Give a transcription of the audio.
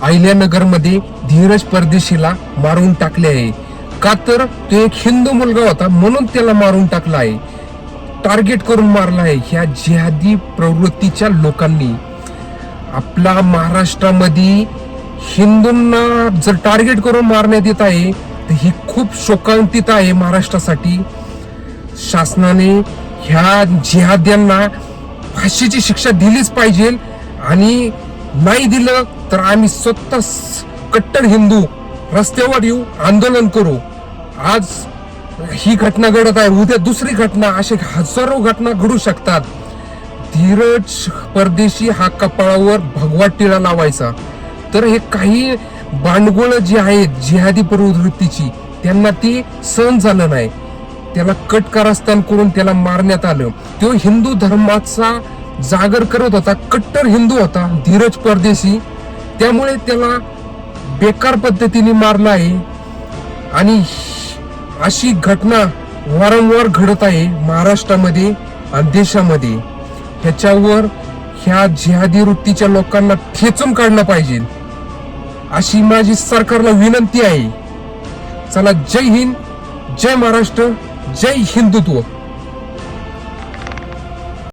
अहिल्यानगरमध्ये धीरज परदेशीला मारून टाकले आहे. का तर तो एक हिंदू मुलगा होता म्हणून त्याला मारून टाकला आहे, टार्गेट करून मारला आहे ह्या जिहादी प्रवृत्तीच्या लोकांनी. आपला महाराष्ट्रामध्ये हिंदूंना जर टार्गेट करून मारण्यात येत आहे तर ही खूप शोकांतिक आहे महाराष्ट्रासाठी. शासनाने ह्या जिहाद्यांना फाशीची शिक्षा दिलीच पाहिजे आणि नाही दिलं तर आम्ही स्वतः कट्टर हिंदू रस्त्यावर येऊ, आंदोलन करू. आज ही घटना घडत आहे, उद्या दुसरी घटना, असे हजारो घटना घडू शकतात. धीरज परदेशी हा कपाळावर भगवा टिळा लावायचा. तर हे काही बांडगोळ जे आहेत जिहादी प्रवृत्तीची त्यांना ती सहन झालं नाही. त्याला कट कारस्थान करून त्याला मारण्यात आलं. तो हिंदू धर्माचा जागर करत होता, कट्टर हिंदू होता धीरज परदेशी. त्यामुळे त्याला बेकार पद्धतीने मारला आहे आणि अशी घटना वारंवार घडत आहे महाराष्ट्रामध्ये आणि देशामध्ये. ह्याच्यावर ह्या जिहादी वृत्तीच्या लोकांना ठेचून काढलं पाहिजे अशी माझी सरकारला विनंती आहे. चला, जय हिंद, जय महाराष्ट्र, जय हिंदुत्व.